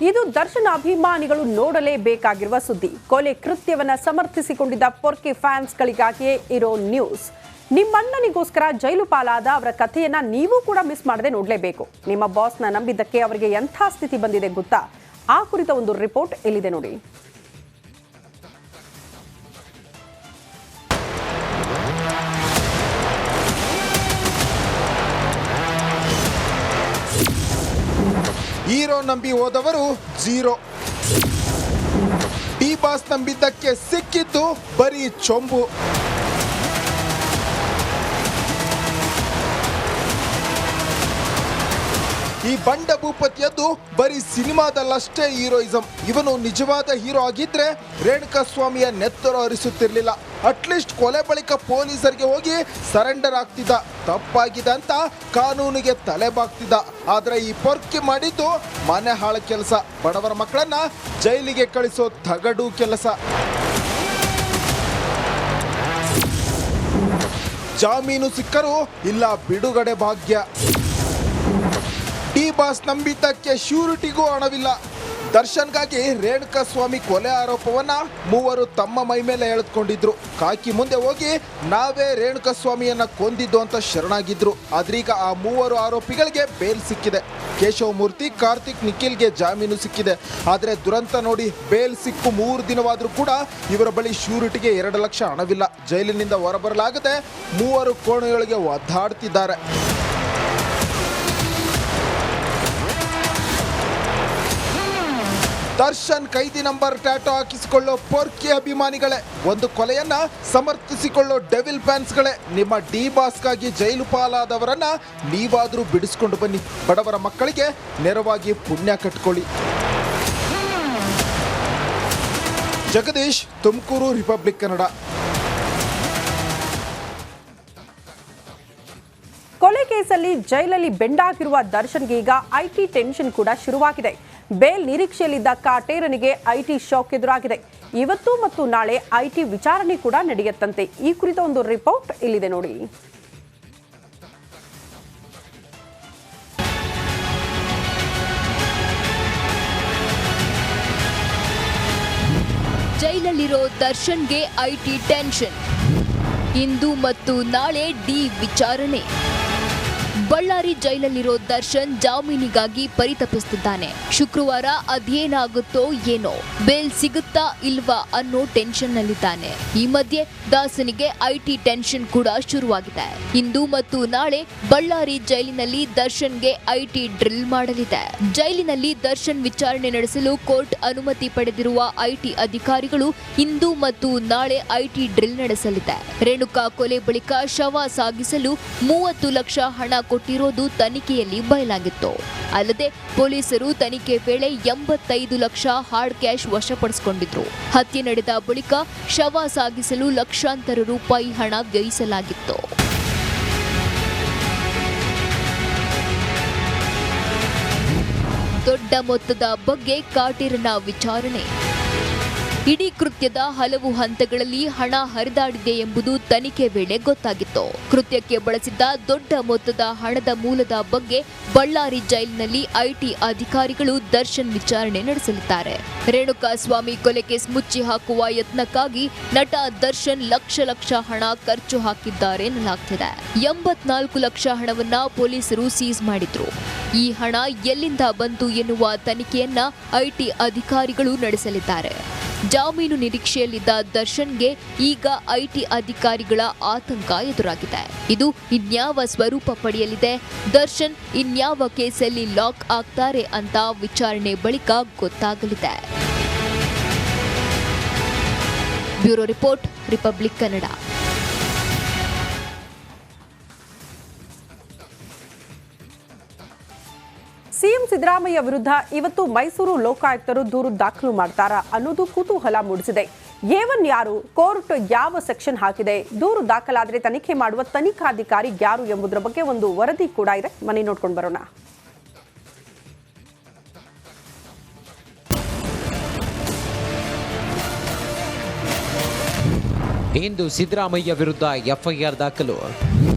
ಇದು ದರ್ಶನ್ ಅಭಿಮಾನಿಗಳು ನೋಡಲೇಬೇಕಾಗಿರುವ ಸುದ್ದಿ. ಕೊಲೆ ಕೃತ್ಯವನ್ನ ಸಮರ್ಥಿಸಿಕೊಂಡಿದ್ದ ಪೊರ್ಕಿ ಫ್ಯಾನ್ಸ್ಗಳಿಗಾಗಿಯೇ ಇರೋ ನ್ಯೂಸ್. ನಿಮ್ಮಣ್ಣನಿಗೋಸ್ಕರ ಜೈಲು ಪಾಲಾದ ಅವರ ಕಥೆಯನ್ನ ನೀವು ಕೂಡ ಮಿಸ್ ಮಾಡದೆ ನೋಡಲೇಬೇಕು. ನಿಮ್ಮ ಬಾಸ್ನ ನಂಬಿದ್ದಕ್ಕೆ ಅವರಿಗೆ ಎಂಥ ಸ್ಥಿತಿ ಬಂದಿದೆ ಗೊತ್ತಾ? ಆ ಕುರಿತ ಒಂದು ರಿಪೋರ್ಟ್ ಇಲ್ಲಿದೆ ನೋಡಿ. ಹೀರೋ ನಂಬಿ ಹೋದವರು ಝೀರೋ. ಡಿ ಬಾಸ್ ನಂಬಿದ್ದಕ್ಕೆ ಸಿಕ್ಕಿದ್ದು ಬರೀ ಚೊಂಬು. ಈ ಬಂಡ ಭೂಪತಿಯದ್ದು ಬರೀ ಸಿನಿಮಾದಲ್ಲಷ್ಟೇ ಹೀರೋಯಿಸಂ. ಇವನು ನಿಜವಾದ ಹೀರೋ ಆಗಿದ್ರೆ ರೇಣುಕಾ ಸ್ವಾಮಿಯ ನೆತ್ತರು ಹರಿಸುತ್ತಿರಲಿಲ್ಲ. ಅಟ್ಲೀಸ್ಟ್ ಕೊಲೆ ಬಳಿಕ ಪೊಲೀಸರಿಗೆ ಹೋಗಿ ಸರೆಂಡರ್ ಆಗ್ತಿದ್ದ. ತಪ್ಪಾಗಿದೆ ಅಂತ ಕಾನೂನಿಗೆ ತಲೆಬಾಗ್ತಿದ್ದ. ಆದ್ರೆ ಈ ಪೊರ್ಕಿ ಮಾಡಿದ್ದು ಮನೆ ಹಾಳ ಕೆಲಸ. ಬಡವರ ಮಕ್ಕಳನ್ನ ಜೈಲಿಗೆ ಕಳಿಸೋ ತಗಡು ಕೆಲಸ. ಜಾಮೀನು ಸಿಕ್ಕರೂ ಇಲ್ಲ ಬಿಡುಗಡೆ ಭಾಗ್ಯ. ಡಿ ಬಾಸ್ ನಂಬಿದ್ದಕ್ಕೆ ಶ್ಯೂರಿಟಿಗೂ ಹಣವಿಲ್ಲ. ದರ್ಶನ್ಗಾಗಿ ರೇಣುಕಾ ಸ್ವಾಮಿ ಕೊಲೆ ಆರೋಪವನ್ನ ಮೂವರು ತಮ್ಮ ಮೈ ಮೇಲೆ ಎಳೆದುಕೊಂಡಿದ್ರು. ಕಾಕಿ ಮುಂದೆ ಹೋಗಿ ನಾವೇ ರೇಣುಕಾ ಸ್ವಾಮಿಯನ್ನ ಕೊಂದಿದ್ದು ಅಂತ ಶರಣಾಗಿದ್ರು. ಆದ್ರೀಗ ಆ ಮೂವರು ಆರೋಪಿಗಳಿಗೆ ಬೇಲ್ ಸಿಕ್ಕಿದೆ. ಕೇಶವ ಮೂರ್ತಿ, ಕಾರ್ತಿಕ್, ನಿಖಿಲ್ಗೆ ಜಾಮೀನು ಸಿಕ್ಕಿದೆ. ಆದರೆ ದುರಂತ ನೋಡಿ, ಬೇಲ್ ಸಿಕ್ಕು 3 ದಿನವಾದರೂ ಕೂಡ ಇವರ ಬಳಿ ಶ್ಯೂರಿಟಿಗೆ 2 ಲಕ್ಷ ಹಣವಿಲ್ಲ. ಜೈಲಿನಿಂದ ಹೊರಬರಲಾಗದೆ ಮೂವರು ಕೋಣೆಯೊಳಗೆ ಒದ್ದಾಡ್ತಿದ್ದಾರೆ. ದರ್ಶನ್ ಕೈದಿ ನಂಬರ್ ಟ್ಯಾಟೋ ಹಾಕಿಸಿಕೊಳ್ಳೋ ಪೊರ್ಕಿ ಅಭಿಮಾನಿಗಳೇ, ಒಂದು ಕೊಲೆಯನ್ನ ಸಮರ್ಥಿಸಿಕೊಳ್ಳೋ ಡೆವಿಲ್ ಫ್ಯಾನ್ಸ್ಗಳೇ, ನಿಮ್ಮ ಡಿ ಬಾಸ್ಗಾಗಿ ಜೈಲು ಪಾಲಾದವರನ್ನ ನೀವಾದ್ರೂ ಬಿಡಿಸ್ಕೊಂಡು ಬನ್ನಿ. ಬಡವರ ಮಕ್ಕಳಿಗೆ ನೆರವಾಗಿ ಪುಣ್ಯ ಕಟ್ಕೊಳ್ಳಿ. ಜಗದೀಶ್, ತುಮಕೂರು, ರಿಪಬ್ಲಿಕ್ ಕನ್ನಡ. ಕೊಲೆ ಕೇಸಲ್ಲಿ ಜೈಲಲ್ಲಿ ಬೆಂಡಾಗಿರುವ ದರ್ಶನ್ಗೆ ಈಗ ಐಟಿ ಟೆನ್ಷನ್ ಕೂಡ ಶುರುವಾಗಿದೆ. ಬೇಲ್ ನಿರೀಕ್ಷೆಯಲ್ಲಿದ್ದ ಕಾಟೇರನಿಗೆ ಐಟಿ ಶಾಕ್ ಎದುರಾಗಿದೆ. ಇವತ್ತು ಮತ್ತು ನಾಳೆ ಐಟಿ ವಿಚಾರಣೆ ಕೂಡ ನಡೆಯುತ್ತಂತೆ. ಈ ಕುರಿತ ಒಂದು ರಿಪೋರ್ಟ್ ಇಲ್ಲಿದೆ ನೋಡಿ. ಜೈಲಲ್ಲಿರೋ ದರ್ಶನ್ಗೆ ಐಟಿ ಟೆನ್ಷನ್. ಇಂದು ಮತ್ತು ನಾಳೆ ಡಿ ವಿಚಾರಣೆ. ಬಳ್ಳಾರಿ ಜೈಲಲ್ಲಿರೋ ದರ್ಶನ್ ಜಾಮೀನಿಗಾಗಿ ಪರಿತಪಿಸುತ್ತಿದ್ದಾನೆ. ಶುಕ್ರವಾರ ಅದೇನಾಗುತ್ತೋ ಏನೋ, ಬೇಲ್ ಸಿಗುತ್ತಾ ಇಲ್ವಾ ಅನ್ನೋ ಟೆನ್ಷನ್ ನಲ್ಲಿದ್ದಾನೆ. ಈ ಮಧ್ಯೆ ದಾಸನಿಗೆ ಐಟಿ ಟೆನ್ಷನ್ ಕೂಡ ಶುರುವಾಗಿದೆ. ಇಂದು ಮತ್ತು ನಾಳೆ ಬಳ್ಳಾರಿ ಜೈಲಿನಲ್ಲಿ ದರ್ಶನ್ಗೆ ಐಟಿ ಡ್ರಿಲ್ ಮಾಡಲಿದೆ. ಜೈಲಿನಲ್ಲಿ ದರ್ಶನ್ ವಿಚಾರಣೆ ನಡೆಸಲು ಕೋರ್ಟ್ ಅನುಮತಿ ಪಡೆದಿರುವ ಐಟಿ ಅಧಿಕಾರಿಗಳು ಇಂದು ಮತ್ತು ನಾಳೆ ಐಟಿ ಡ್ರಿಲ್ ನಡೆಸಲಿದೆ. ರೇಣುಕಾ ಕೊಲೆ ಬಳಿಕ ಶವ ಸಾಗಿಸಲು 30 ಲಕ್ಷ ಹಣ ಕೊಟ್ಟಿರೋದು ತನಿಖೆಯಲ್ಲಿ ಬಯಲಾಗಿತ್ತು. ಅಲ್ಲದೆ ಪೊಲೀಸರು ತನಿಖೆ ವೇಳೆ 85 ಲಕ್ಷ ಹಾರ್ಡ್ ಕ್ಯಾಶ್ ವಶಪಡಿಸಿಕೊಂಡಿದ್ರು. ಹತ್ಯೆ ನಡೆದ ಬಳಿಕ ಶವ ಸಾಗಿಸಲು ಲಕ್ಷಾಂತರ ರೂಪಾಯಿ ಹಣ ವ್ಯಯಿಸಲಾಗಿತ್ತು. ದೊಡ್ಡ ಮೊತ್ತದ ಬಗ್ಗೆ ಕಾಟೇರನ ವಿಚಾರಣೆ. ಇಡೀ ಕೃತ್ಯದ ಹಲವು ಹಂತಗಳಲ್ಲಿ ಹಣ ಹರಿದಾಡಿದೆ ಎಂಬುದು ತನಿಖೆ ವೇಳೆ ಗೊತ್ತಾಗಿತ್ತು. ಕೃತ್ಯಕ್ಕೆ ಬಳಸಿದ್ದ ದೊಡ್ಡ ಮೊತ್ತದ ಹಣದ ಮೂಲದ ಬಗ್ಗೆ ಬಳ್ಳಾರಿ ಜೈಲಿನಲ್ಲಿ ಐಟಿ ಅಧಿಕಾರಿಗಳು ದರ್ಶನ್ ವಿಚಾರಣೆ ನಡೆಸಲಿದ್ದಾರೆ. ರೇಣುಕಾ ಸ್ವಾಮಿ ಕೊಲೆ ಕೇಸ್ ಮುಚ್ಚಿ ಹಾಕುವ ಯತ್ನಕ್ಕಾಗಿ ನಟ ದರ್ಶನ್ ಲಕ್ಷ ಹಣ ಖರ್ಚು ಹಾಕಿದ್ದಾರೆ ಎನ್ನಲಾಗ್ತಿದೆ. 84 ಲಕ್ಷ ಹಣವನ್ನ ಪೊಲೀಸರು ಸೀಸ್ ಮಾಡಿದ್ರು. ಈ ಹಣ ಎಲ್ಲಿಂದ ಬಂತು ಎನ್ನುವ ತನಿಖೆಯನ್ನ ಐಟಿ ಅಧಿಕಾರಿಗಳು ನಡೆಸಲಿದ್ದಾರೆ. ಜಾಮೀನು ನಿರೀಕ್ಷೆಯಲ್ಲಿದ್ದ ದರ್ಶನ್ಗೆ ಈಗ ಐಟಿ ಅಧಿಕಾರಿಗಳ ಆತಂಕ ಎದುರಾಗಿದೆ. ಇದು ಇನ್ಯಾವ ಸ್ವರೂಪ ಪಡೆಯಲಿದೆ? ದರ್ಶನ್ ಇನ್ಯಾವ ಕೇಸಲ್ಲಿ ಲಾಕ್ ಆಗ್ತಾರೆ ಅಂತ ವಿಚಾರಣೆ ಬಳಿಕ ಗೊತ್ತಾಗಲಿದೆ. Bureau report, Republic Kannada. CM Siddaramaiah ವಿರುದ್ಧ ಇವತ್ತು ಮೈಸೂರು ಲೋಕಾಯುಕ್ತರು ದೂರು ದಾಖಲು ಮಾಡ್ತಾರಾ ಅನ್ನೋದು ಕುತೂಹಲ ಮೂಡಿಸಿದೆ. ಏವನ್ ಯಾರು, ಕೋರ್ಟ್ ಯಾವ ಸೆಕ್ಷನ್ ಹಾಕಿದೆ, ದೂರು ದಾಖಲಾದರೆ ತನಿಖೆ ಮಾಡುವ ತನಿಖಾಧಿಕಾರಿ ಯಾರು ಎಂಬುದರ ಬಗ್ಗೆ ಒಂದು ವರದಿ ಕೂಡ ಇದೆ. ಮನೆ ನೋಡ್ಕೊಂಡು ಬರೋಣ. ಇಂದು ಸಿದ್ದರಾಮಯ್ಯ ವಿರುದ್ಧ ಎಫ್ಐಆರ್ ದಾಖಲು.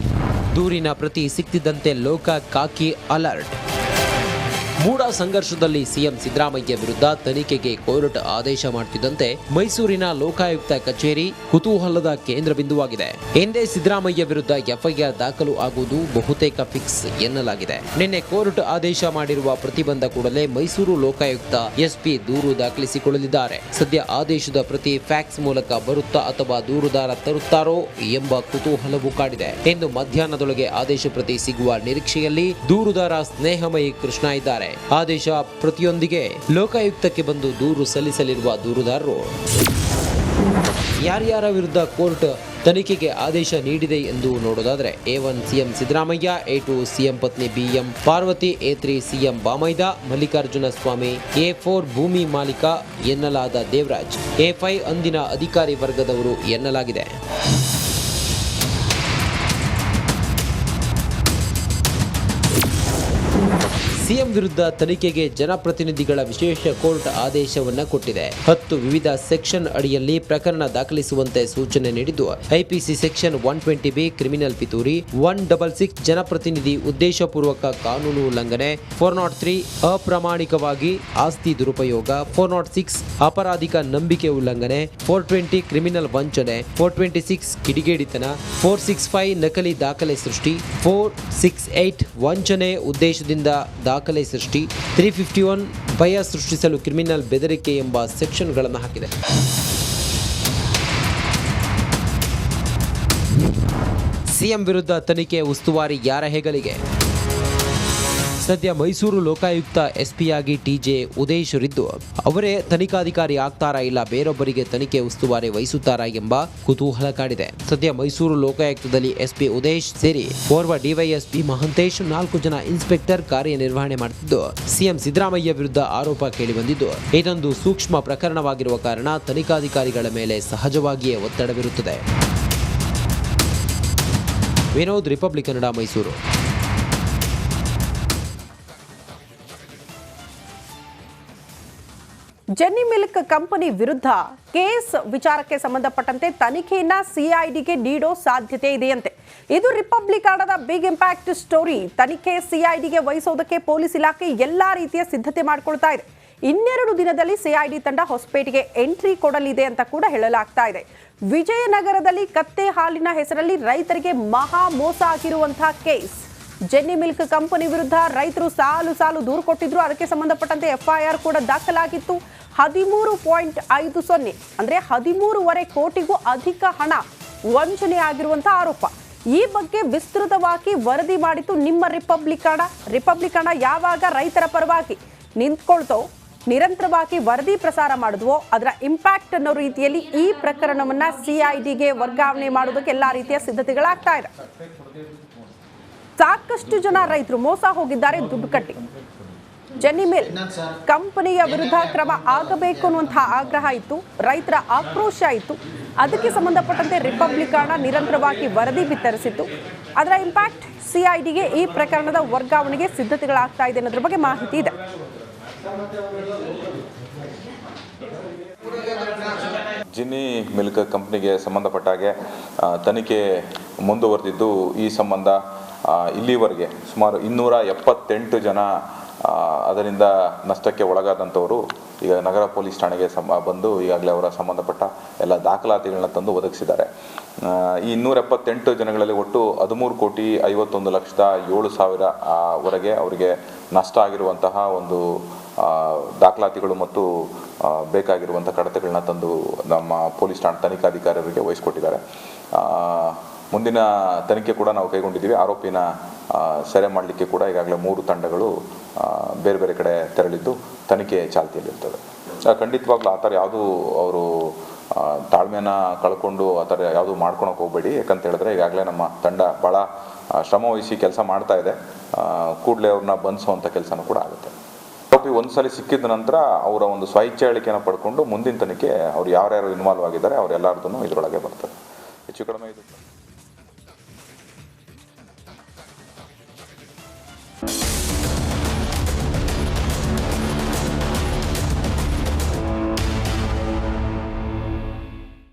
ದೂರಿನ ಪ್ರತಿ ಸಿಕ್ತಿದ್ದಂತೆ ಲೋಕ ಕಾಕಿ ಅಲರ್ಟ್. ಮೂಡ ಸಂಘರ್ಷದಲ್ಲಿ ಸಿಎಂ ಸಿದ್ದರಾಮಯ್ಯ ವಿರುದ್ಧ ತನಿಖೆಗೆ ಕೋರ್ಟ್ ಆದೇಶ ಮಾಡುತ್ತಿದ್ದಂತೆ ಮೈಸೂರಿನ ಲೋಕಾಯುಕ್ತ ಕಚೇರಿ ಕುತೂಹಲದ ಕೇಂದ್ರ ಬಿಂದುವಾಗಿದೆ. ಹಿಂದೆ ಸಿದ್ದರಾಮಯ್ಯ ವಿರುದ್ಧ ಎಫ್ಐಆರ್ ದಾಖಲು ಆಗುವುದು ಬಹುತೇಕ ಫಿಕ್ಸ್ ಎನ್ನಲಾಗಿದೆ. ನಿನ್ನೆ ಕೋರ್ಟ್ ಆದೇಶ ಮಾಡಿರುವ ಪ್ರತಿಬಂಧ ಕೂಡಲೇ ಮೈಸೂರು ಲೋಕಾಯುಕ್ತ ಎಸ್ಪಿ ದೂರು ದಾಖಲಿಸಿಕೊಳ್ಳಲಿದ್ದಾರೆ. ಸದ್ಯ ಆದೇಶದ ಪ್ರತಿ ಫ್ಯಾಕ್ಸ್ ಮೂಲಕ ಬರುತ್ತಾ ಅಥವಾ ದೂರುದಾರ ತರುತ್ತಾರೋ ಎಂಬ ಕುತೂಹಲವೂ ಕಾಡಿದೆ. ಇಂದು ಮಧ್ಯಾಹ್ನದೊಳಗೆ ಆದೇಶ ಪ್ರತಿ ಸಿಗುವ ನಿರೀಕ್ಷೆಯಲ್ಲಿ ದೂರುದಾರ ಸ್ನೇಹಮಯಿ ಕೃಷ್ಣ ಇದ್ದಾರೆ. ಆದೇಶ ಪ್ರತಿಯೊಂದಿಗೆ ಲೋಕಾಯುಕ್ತಕ್ಕೆ ಬಂದು ದೂರು ಸಲ್ಲಿಸಲಿರುವ ದೂರುದಾರರು ಯಾರ್ಯಾರ ವಿರುದ್ಧ ಕೋರ್ಟ್ ತನಿಖೆಗೆ ಆದೇಶ ನೀಡಿದೆ ಎಂದು ನೋಡೋದಾದ್ರೆ A1 CM Siddaramaiah, A2 CM ಪತ್ನಿ BM ಪಾರ್ವತಿ, A3 ಸಿಎಂ ಬಾಮೈದ ಮಲ್ಲಿಕಾರ್ಜುನ ಸ್ವಾಮಿ, A4 ಭೂಮಿ ಮಾಲೀಕ ಎನ್ನಲಾದ ದೇವರಾಜ್, A5 ಅಂದಿನ ಅಧಿಕಾರಿ ವರ್ಗದವರು ಎನ್ನಲಾಗಿದೆ. ಸಿಎಂ ವಿರುದ್ಧ ತನಿಖೆಗೆ ಜನಪ್ರತಿನಿಧಿಗಳ ವಿಶೇಷ ಕೋರ್ಟ್ ಆದೇಶವನ್ನ ಕೊಟ್ಟಿದೆ. 10 ವಿವಿಧ ಸೆಕ್ಷನ್ ಅಡಿಯಲ್ಲಿ ಪ್ರಕರಣ ದಾಖಲಿಸುವಂತೆ ಸೂಚನೆ ನೀಡಿದ್ದು ಐಪಿಸಿ ಸೆಕ್ಷನ್ 120B ಕ್ರಿಮಿನಲ್ ಪಿತೂರಿ, 166 ಜನಪ್ರತಿನಿಧಿ ಉದ್ದೇಶಪೂರ್ವಕ ಕಾನೂನು ಉಲ್ಲಂಘನೆ, 403 ಅಪ್ರಾಮಾಣಿಕವಾಗಿ ಆಸ್ತಿ ದುರುಪಯೋಗ, 406 ಅಪರಾಧಿಕ ನಂಬಿಕೆ ಉಲ್ಲಂಘನೆ, 420 ಕ್ರಿಮಿನಲ್ ವಂಚನೆ, 426 ಕಿಡಿಗೇಡಿತನ, 465 ನಕಲಿ ದಾಖಲೆ ಸೃಷ್ಟಿ, 468 ವಂಚನೆ ಉದ್ದೇಶದಿಂದ ದಾಖಲೆ ಸೃಷ್ಟಿ, 351 ಭಯ ಸೃಷ್ಟಿಸಲು ಕ್ರಿಮಿನಲ್ ಬೆದರಿಕೆ ಎಂಬ ಸೆಕ್ಷನ್ಗಳನ್ನು ಹಾಕಿದೆ. ಸಿಎಂ ವಿರುದ್ಧ ತನಿಖೆ ಉಸ್ತುವಾರಿ ಯಾರ ಹೆಗಲಿಗೆ? ಸದ್ಯ ಮೈಸೂರು ಲೋಕಾಯುಕ್ತ ಎಸ್ಪಿಯಾಗಿ TJ ಉದೇಶ್ ಇದ್ದು ಅವರೇ ತನಿಖಾಧಿಕಾರಿ ಆಗ್ತಾರಾ ಇಲ್ಲ ಬೇರೊಬ್ಬರಿಗೆ ತನಿಖೆ ಉಸ್ತುವಾರಿ ವಹಿಸುತ್ತಾರಾ ಎಂಬ ಕುತೂಹಲ ಕಾಡಿದೆ. ಸದ್ಯ ಮೈಸೂರು ಲೋಕಾಯುಕ್ತದಲ್ಲಿ ಎಸ್ಪಿ ಉದೇಶ್ ಸೇರಿ ಓರ್ವ ಡಿವೈಎಸ್ಪಿ ಮಹಂತೇಶ್ 4 ಜನ ಇನ್ಸ್ಪೆಕ್ಟರ್ ಕಾರ್ಯನಿರ್ವಹಣೆ ಮಾಡುತ್ತಿದ್ದು ಸಿಎಂ ಸಿದ್ದರಾಮಯ್ಯ ವಿರುದ್ಧ ಆರೋಪ ಕೇಳಿಬಂದಿದ್ದು ಇದೊಂದು ಸೂಕ್ಷ್ಮ ಪ್ರಕರಣವಾಗಿರುವ ಕಾರಣ ತನಿಖಾಧಿಕಾರಿಗಳ ಮೇಲೆ ಸಹಜವಾಗಿಯೇ ಒತ್ತಡವಿರುತ್ತದೆ. Vinod, republic Kannada, Mysuru. Jenny milk company ವಿರುದ್ಧ ಕೇಸ್ ವಿಚಾರಕ್ಕೆ ಸಂಬಂಧಪಟ್ಟಂತೆ ತನಿಖೆಯನ್ನ ಸಿಐಡಿಗೆ ನೀಡೋ ಸಾಧ್ಯತೆ ಇದೆಯಂತೆ. ಇದು ರಿಪಬ್ಲಿಕ್ ಕನ್ನಡದ ಬಿಗ್ ಇಂಪ್ಯಾಕ್ಟ್ ಸ್ಟೋರಿ. ತನಿಖೆ ಸಿಐಡಿಗೆ ವಹಿಸೋದಕ್ಕೆ ಪೊಲೀಸ್ ಇಲಾಖೆ ಎಲ್ಲಾ ರೀತಿಯ ಸಿದ್ಧತೆ ಮಾಡಿಕೊಳ್ತಾ ಇದೆ. 2 ದಿನದಲ್ಲಿ ಸಿಐಡಿ ತಂಡ ಹೊಸಪೇಟೆಗೆ ಎಂಟ್ರಿ ಕೊಡಲಿದೆ ಅಂತ ಕೂಡ ಹೇಳಲಾಗ್ತಾ ಇದೆ. ವಿಜಯನಗರದಲ್ಲಿ ಕತ್ತೆ ಹಾಲಿನ ಹೆಸರಲ್ಲಿ ರೈತರಿಗೆ ಮಹಾ ಮೋಸ ಆಗಿರುವಂತಹ ಕೇಸ್. ಜೆನ್ನಿ ಮಿಲ್ಕ್ ಕಂಪನಿ ವಿರುದ್ಧ ರೈತರು ಸಾಲು ದೂರು ಕೊಟ್ಟಿದ್ರು. ಅದಕ್ಕೆ ಸಂಬಂಧಪಟ್ಟಂತೆ FIR ಕೂಡ ದಾಖಲಾಗಿತ್ತು. 13.50 ಅಂದ್ರೆ 13.5 ಕೋಟಿಗೂ ಅಧಿಕ ಹಣ ವಂಚನೆ ಆಗಿರುವಂತಹ ಆರೋಪ. ಈ ಬಗ್ಗೆ ವಿಸ್ತೃತವಾಗಿ ವರದಿ ಮಾಡಿತ್ತು ನಿಮ್ಮ ರಿಪಬ್ಲಿಕ್ ಕನ್ನಡ. ಯಾವಾಗ ರೈತರ ಪರವಾಗಿ ನಿಂತ್ಕೊಳ್ತೋ, ನಿರಂತರವಾಗಿ ವರದಿ ಪ್ರಸಾರ ಮಾಡಿದ್ವೋ ಅದರ ಇಂಪ್ಯಾಕ್ಟ್ ಅನ್ನೋ ರೀತಿಯಲ್ಲಿ ಈ ಪ್ರಕರಣವನ್ನ ಸಿಐಡಿಗೆ ವರ್ಗಾವಣೆ ಮಾಡೋದಕ್ಕೆ ಎಲ್ಲಾ ರೀತಿಯ ಸಿದ್ಧತೆಗಳಾಗ್ತಾ ಇದೆ. ಸಾಕಷ್ಟು ಜನ ರೈತರು ಮೋಸ ಹೋಗಿದ್ದಾರೆ ದುಡ್ಡು ಕಟ್ಟಿ. ಜೆನ್ನಿ ಮಿಲ್ ಕಂಪನಿಯ ವಿರುದ್ಧ ಕ್ರಮ ಆಗಬೇಕು ಅನ್ನುವಂತಹ ಆಗ್ರಹ ಇತ್ತು, ರೈತರ ಆಕ್ರೋಶ ಇತ್ತು. ಅದಕ್ಕೆ ಸಂಬಂಧಪಟ್ಟಂತೆ ರಿಪಬ್ಲಿಕ್ ಕನ್ನಡ ನಿರಂತರವಾಗಿ ವರದಿ ಬಿತ್ತರಿಸಿತ್ತು. ಅದರ ಇಂಪ್ಯಾಕ್ಟ್ ಸಿಐಡಿಗೆ ಈ ಪ್ರಕರಣದ ವರ್ಗಾವಣೆಗೆ ಸಿದ್ಧತೆಗಳಾಗ್ತಾ ಇದೆ ಅನ್ನೋದ್ರ ಬಗ್ಗೆ ಮಾಹಿತಿ ಇದೆ. ಜಿನ್ನಿ ಮಿಲ್ಕ್ ಕಂಪ್ನಿಗೆ ಸಂಬಂಧಪಟ್ಟ ಹಾಗೆ ತನಿಖೆ ಮುಂದುವರೆದಿದ್ದು ಈ ಸಂಬಂಧ ಇಲ್ಲಿವರೆಗೆ ಸುಮಾರು 278 ಜನ ಅದರಿಂದ ನಷ್ಟಕ್ಕೆ ಒಳಗಾದಂಥವರು ಈಗ ನಗರ ಪೊಲೀಸ್ ಠಾಣೆಗೆ ಬಂದು ಈಗಾಗಲೇ ಅವರ ಸಂಬಂಧಪಟ್ಟ ಎಲ್ಲ ದಾಖಲಾತಿಗಳನ್ನ ತಂದು ಒದಗಿಸಿದ್ದಾರೆ. ಈ 278 ಜನಗಳಲ್ಲಿ ಒಟ್ಟು 13,51,07,000 ವರೆಗೆ ಅವರಿಗೆ ನಷ್ಟ ಆಗಿರುವಂತಹ ಒಂದು ದಾಖಲಾತಿಗಳು ಮತ್ತು ಬೇಕಾಗಿರುವಂಥ ಕಡತಗಳನ್ನ ತಂದು ನಮ್ಮ ಪೊಲೀಸ್ ಠಾಣೆ ತನಿಖಾಧಿಕಾರಿಗಳಿಗೆ ವಹಿಸಿಕೊಟ್ಟಿದ್ದಾರೆ. ಮುಂದಿನ ತನಿಖೆ ಕೂಡ ನಾವು ಕೈಗೊಂಡಿದ್ದೀವಿ. ಆರೋಪಿನ ಸೆರೆ ಮಾಡಲಿಕ್ಕೆ ಕೂಡ ಈಗಾಗಲೇ 3 ತಂಡಗಳು ಬೇರೆ ಬೇರೆ ಕಡೆ ತೆರಳಿದ್ದು ತನಿಖೆ ಚಾಲ್ತಿಯಲ್ಲಿರ್ತದೆ. ಖಂಡಿತವಾಗ್ಲೂ ಆ ಥರ ಯಾವುದೂ ಅವರು ತಾಳ್ಮೆನ ಕಳ್ಕೊಂಡು ಆ ಥರ ಯಾವುದೂ ಮಾಡ್ಕೊಳಕ್ಕೆ ಹೋಗಬೇಡಿ. ಯಾಕಂತ ಹೇಳಿದ್ರೆ ಈಗಾಗಲೇ ನಮ್ಮ ತಂಡ ಭಾಳ ಶ್ರಮ ವಹಿಸಿ ಕೆಲಸ ಮಾಡ್ತಾ ಇದೆ. ಕೂಡಲೇ ಅವ್ರನ್ನ ಬಂಧಿಸುವಂಥ ಕೆಲಸನೂ ಕೂಡ ಆಗುತ್ತೆ. ಆರೋಪಿ ಒಂದ್ಸಲ ಸಿಕ್ಕಿದ ನಂತರ ಅವರ ಒಂದು ಸ್ವಇಚ್ಛೆ ಹೇಳಿಕೆಯನ್ನು ಪಡ್ಕೊಂಡು ಮುಂದಿನ ತನಿಖೆ ಅವ್ರು ಯಾರ್ಯಾರು ಇನ್ವಾಲ್ವ್ ಆಗಿದ್ದಾರೆ ಅವರೆಲ್ಲರದೂ ಇದರೊಳಗೆ ಬರ್ತದೆ. ಹೆಚ್ಚು ಕಡಿಮೆ ಇದು